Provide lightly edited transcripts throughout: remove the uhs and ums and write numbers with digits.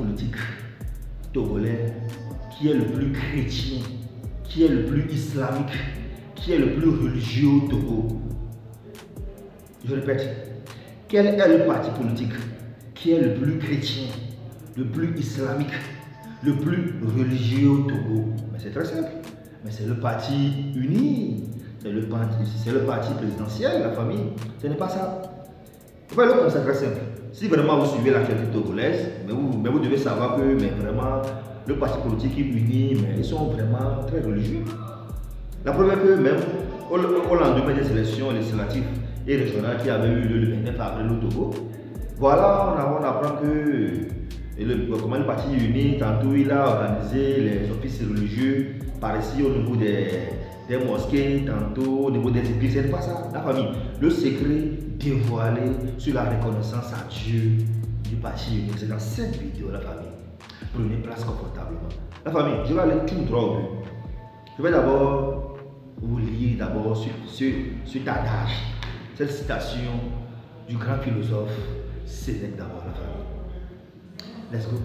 politique togolais qui est le plus chrétien, qui est le plus islamique, qui est le plus religieux au Togo? Je répète, quel est le parti politique qui est le plus chrétien, le plus islamique, le plus religieux au Togo? Mais c'est très simple. Mais c'est le parti uni, c'est le parti présidentiel, la famille. Ce n'est pas ça. Vous voyez, le concept très simple. Si vraiment vous suivez l'actualité togolaise, mais vous devez savoir que vraiment le parti politique est uni, mais ils sont vraiment très religieux. La preuve est que même au lendemain des élections législatives et régionales qui avaient eu lieu le 29 avril au Togo, voilà, on apprend que le parti uni, tantôt il a organisé les offices religieux par ici au niveau des mosquées, tantôt au niveau des églises. Ce n'est pas ça, la famille. Le secret dévoilé sur la reconnaissance à Dieu du parti uni, c'est dans cette vidéo, la famille. Prenez place confortablement. La famille, je vais aller tout droit au but. Je vais d'abord vous lire sur adage, cette citation du grand philosophe Sénèque d'abord, la famille. Let's go.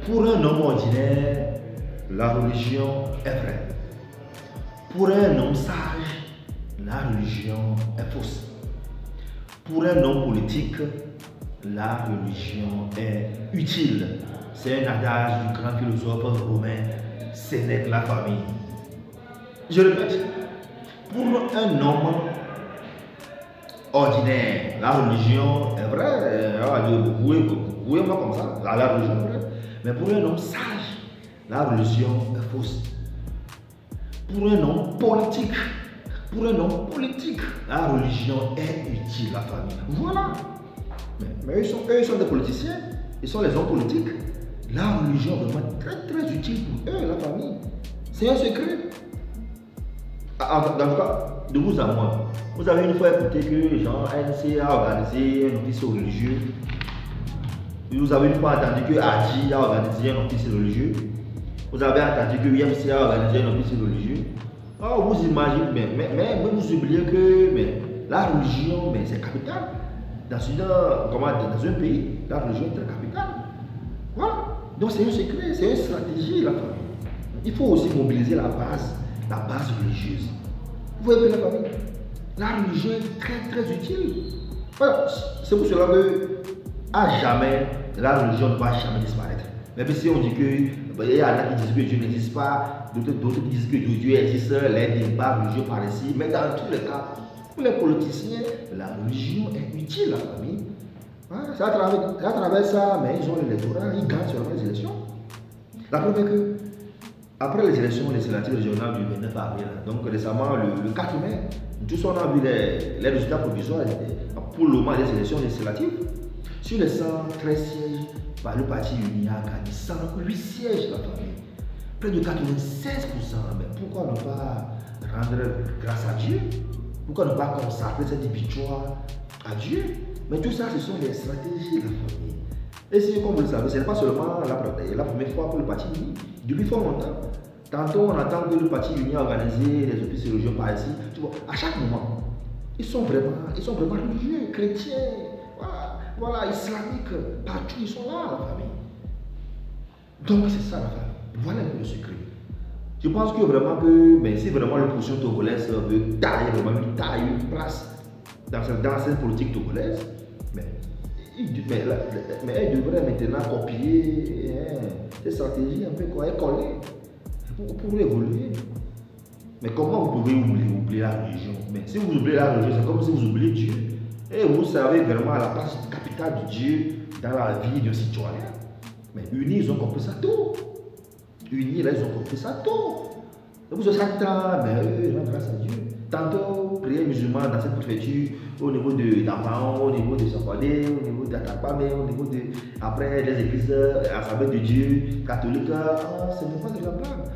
Pour un homme ordinaire, la religion est vraie. Pour un homme sage, la religion est fausse. Pour un homme politique, la religion est utile. C'est un adage du grand philosophe romain Sénèque, la famille. Je répète, pour un homme ordinaire, la religion est vraie. Vous voyez moi comme ça, la religion est vraie. Mais pour un homme sage, la religion est fausse. Pour un homme politique, la religion est utile, la famille. Voilà. Mais eux sont des politiciens, ils sont les hommes politiques. La religion est vraiment très utile pour eux, la famille. C'est un secret. Dans le cas de vous à moi, vous avez une fois écouté que Jean ANC a organisé un office religieux. Vous avez une fois entendu que Adi a organisé un office religieux. Vous avez entendu que UMC a organisé un office religieux. Oh, vous imaginez, mais vous oubliez que la religion, c'est capital. Dans un pays, la religion est très capitale. Voilà. Donc c'est un secret, c'est une stratégie, la famille. Il faut aussi mobiliser la base religieuse. Vous voyez la famille? La religion est très utile. Voilà. C'est pour cela que, à jamais, la religion ne va jamais disparaître. Même si on dit que il y en a qui disent que Dieu n'existe pas, d'autres qui disent que Dieu existe, les débats religieux par ici, mais dans tous les cas, pour les politiciens, la religion est utile, la famille. C'est à travers ça, mais ils ont l'électorat, ils gagnent sur les élections. La preuve est que, après les élections législatives régionales du 29 avril, donc récemment le 4 mai, tous on a vu les résultats provisoires pour le moment des élections législatives. Sur les 113 sièges, le parti uni a gagné 108 sièges, la famille. Près de 96%. Mais pourquoi ne pas rendre grâce à Dieu? Pourquoi ne pas consacrer cette victoire à Dieu? Mais tout ça, ce sont des stratégies, la famille. Et si, comme vous le savez, ce n'est pas seulement la première fois pour le parti uni. Depuis fort longtemps. Tantôt, on entend que le parti uni a organisé des offices religieux par ici. Tu vois, à chaque moment, ils sont vraiment religieux, chrétiens. Voilà, islamique, partout ils sont là, la famille. Donc c'est ça la famille. Voilà le secret. Je pense que vraiment si vraiment l'opposition togolaise veut tailler une place dans cette politique togolaise, mais elle devrait maintenant copier ces stratégies un peu coller pour évoluer. Mais comment vous pouvez oublier la religion? Mais si vous oubliez la religion, c'est comme si vous oubliez Dieu. Et vous savez vraiment la place capitale de Dieu dans la vie d'un citoyen. Mais unis, ils ont compris ça tôt. Unis, là, ils ont compris ça tôt. Et vous chaque temps, mais eux, grâce à Dieu. Tantôt, prière musulmane dans cette préfecture, au niveau de Dapaon, au niveau de Sokode, au niveau d'Atapame, au niveau de. Après, les églises, Assemblée de Dieu, catholiques, ce n'est pas de la blague.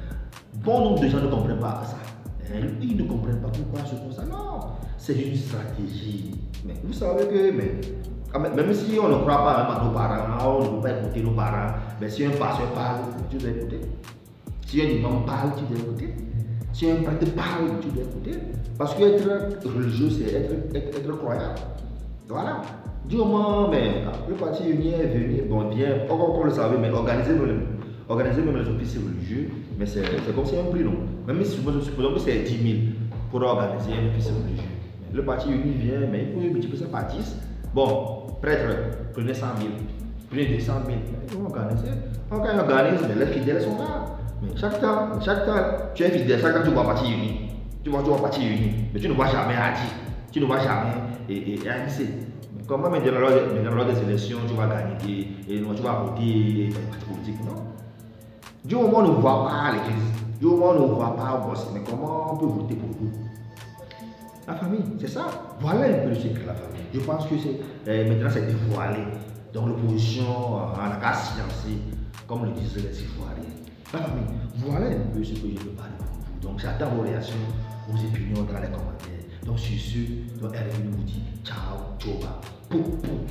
Bon nombre de gens ne comprennent pas ça. Ils ne comprennent pas pourquoi ce font ça. Non, c'est une stratégie. Mais vous savez que, même si on ne croit pas à nos parents, on ne peut pas écouter nos parents, mais si un pasteur parle, tu dois écouter. Si un imam parle, tu dois écouter. Si un prêtre parle, tu dois écouter. Parce qu'être religieux, c'est être croyant. Voilà. Du moment, mais le parti uni est venu, bon, bien, encore comme le savez, mais organiser même les offices religieux, mais c'est comme si un prix, non? Même si supposons que c'est 10 000 pour organiser un office religieux. Mais le parti uni vient, mais il peut multiplier ça par 10. Bon, prêtre, prenez 100 000, prenez 200 000. Ils vont organiser. Quand ils organisent, mais les fidèles sont là. Mais chaque temps, tu es fidèle, chaque temps tu vois parti uni. Tu vois parti uni, mais tu ne vois jamais Hadi, tu ne vois jamais et ANC. Comment maintenant lors des élections, tu vas gagner et tu vas voter dans les partis politiques, non? Du moment où on ne voit pas l'église, du moment où on ne voit pas au boss, mais comment on peut voter pour vous? La famille, c'est ça. Voilà un peu le secret de la famille. Je pense que maintenant c'est dévoilé. Donc l'opposition n'a qu'à silencer, comme le disaient les Ivoiriens. La famille, voilà un peu ce que je veux parler pour vous. Donc j'attends vos réactions, vos opinions dans les commentaires. Donc sur ce, Hervé nous dit ciao, tchoba, pou pou.